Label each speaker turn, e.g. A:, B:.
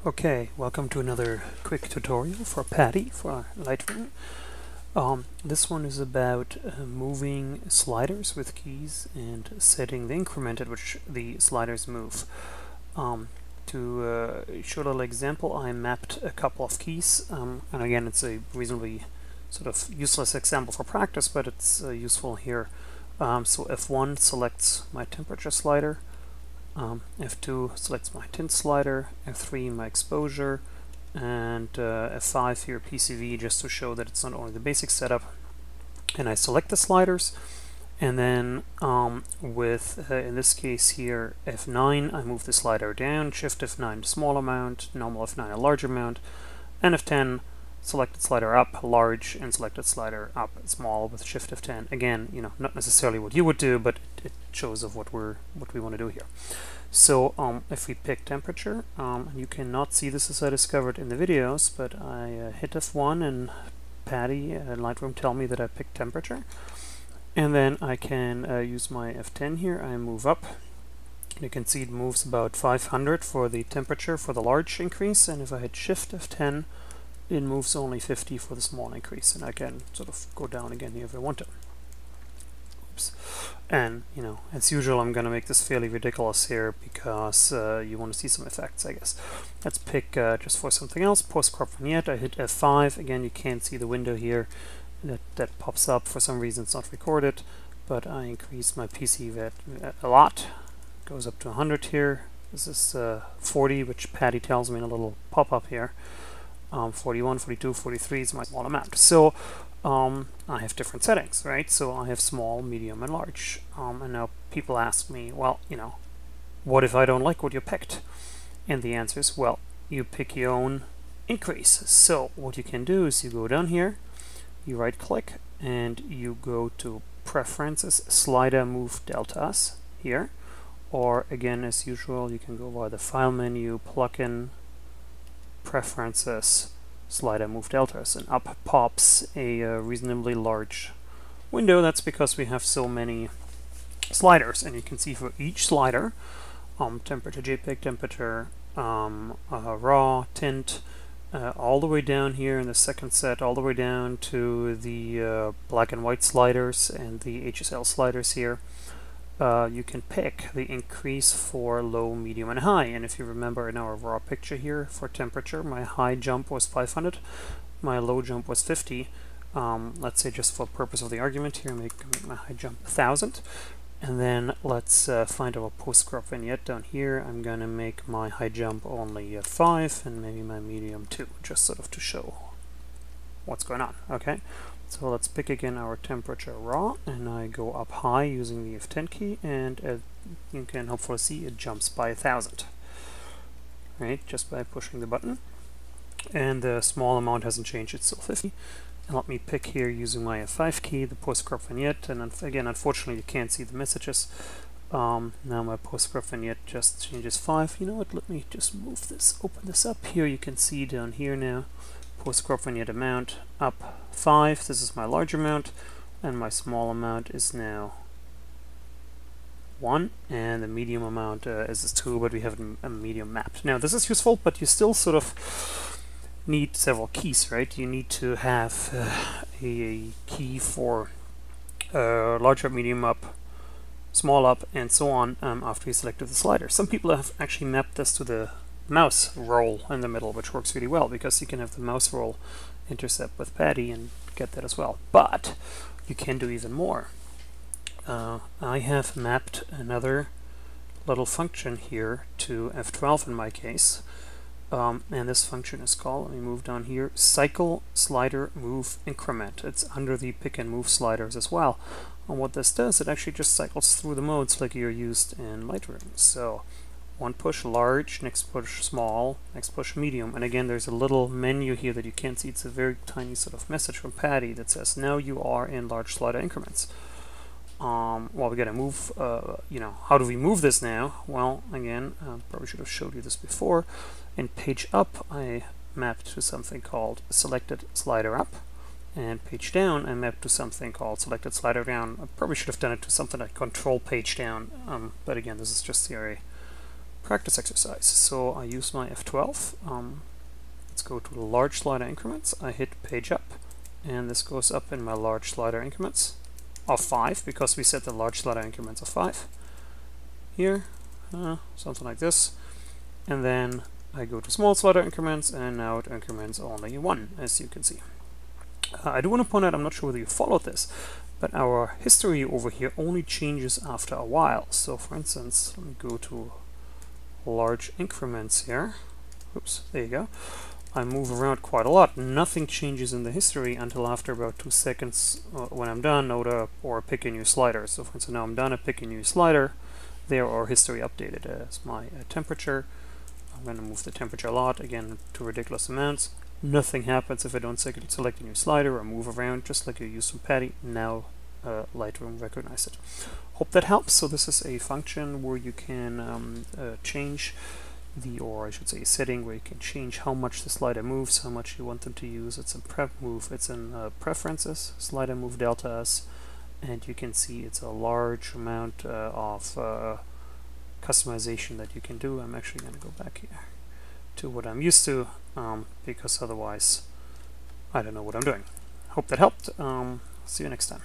A: Okay, welcome to another quick tutorial for Paddy for Lightroom. This one is about moving sliders with keys and setting the increment at which the sliders move. To show a little example, I mapped a couple of keys, and again it's a reasonably sort of useless example for practice, but it's useful here. So F1 selects my temperature slider, F2 selects my tint slider, F3 my exposure, and F5 here PCV, just to show that it's not only the basic setup. And I select the sliders, and then with in this case here F9, I move the slider down, Shift F9 small amount, normal F9 a large amount, and F10 selected slider up large and selected slider up small with Shift F10. Again, you know, not necessarily what you would do, but it shows of what we want to do here. So if we pick temperature, you cannot see this as I discovered in the videos, but I hit F1 and Paddy and Lightroom tell me that I picked temperature. And then I can use my F10 here. I move up. You can see it moves about 500 for the temperature for the large increase, and if I hit Shift F10, it moves only 50 for the small increase, and I can sort of go down again here if I want to. Oops. And, you know, as usual, I'm going to make this fairly ridiculous here because you want to see some effects, I guess. Let's pick just for something else, post-crop vignette. I hit F5. Again, you can't see the window here that pops up. For some reason, it's not recorded, but I increase my PC a lot. It goes up to 100 here. This is 40, which Paddy tells me in a little pop-up here. 41, 42, 43 is my small amount. So I have different settings, right? So I have small, medium, and large. And now people ask me, well, you know, what if I don't like what you picked? And the answer is, well, you pick your own increase. So what you can do is you go down here, you right-click, and you go to Preferences, Slider Move Deltas here. Or again, as usual, you can go via the File menu, Plugin, Preferences, Slider Move Deltas, and up pops a reasonably large window. That's because we have so many sliders, and you can see for each slider, temperature, JPEG, temperature, raw, tint, all the way down here in the second set, all the way down to the black and white sliders and the HSL sliders here. You can pick the increase for low, medium, and high. And if you remember in our raw picture here for temperature, my high jump was 500, my low jump was 50. Let's say just for purpose of the argument here, make my high jump 1000. And then let's find our post-crop vignette down here. I'm going to make my high jump only 5 and maybe my medium 2, just sort of to show what's going on. Okay. So let's pick again our temperature raw, and I go up high using the F10 key, and you can hopefully see it jumps by 1000, right, just by pushing the button. And the small amount hasn't changed, it's still 50. And let me pick here using my F5 key the post-crop vignette, and again, unfortunately, you can't see the messages. Now my post-crop vignette just changes 5. You know what, let me just move this, open this up here. You can see down here now, post-crop vignette amount up 5. This is my large amount, and my small amount is now 1, and the medium amount is 2, but we have a medium mapped. Now this is useful, but you still sort of need several keys, right? You need to have a key for large up, medium up, small up, and so on after you selected the slider. Some people have actually mapped this to the mouse roll in the middle, which works really well because you can have the mouse roll intercept with Paddy and get that as well. But you can do even more. I have mapped another little function here to F12 in my case, and this function is called, let me move down here, Cycle Slider Move Increment. It's under the pick and move sliders as well. And what this does, it actually just cycles through the modes like you're used in Lightroom. So one push large, next push small, next push medium. And again, there's a little menu here that you can't see. It's a very tiny sort of message from Paddy that says, now you are in large slider increments. Well, we gotta move, you know, how do we move this now? Well, again, probably should have showed you this before. In page up, I mapped to something called selected slider up. And page down, I mapped to something called selected slider down. I probably should have done it to something like control page down. But again, this is just theory. practice exercise. So I use my F12. Let's go to the large slider increments. I hit page up, and this goes up in my large slider increments of 5, because we set the large slider increments of 5 here, something like this. And then I go to small slider increments, and now it increments only 1, as you can see. I do want to point out, I'm not sure whether you followed this, but our history over here only changes after a while. So for instance, let me go to large increments here. Oops, there you go. I move around quite a lot. Nothing changes in the history until after about 2 seconds when I'm done, load up or pick a new slider. So for instance, now I'm done, I pick a new slider. There, our history updated as my temperature. I'm going to move the temperature a lot, again, to ridiculous amounts. Nothing happens if I don't select a new slider or move around, just like you used from Paddy. Now Lightroom recognizes it. Hope that helps. So this is a function where you can change or I should say a setting where you can change how much the slider moves, how much you want them to use. It's in prep move, it's in preferences, slider move delta S, and you can see it's a large amount of customization that you can do. I'm actually going to go back here to what I'm used to, because otherwise I don't know what I'm doing. Hope that helped. See you next time.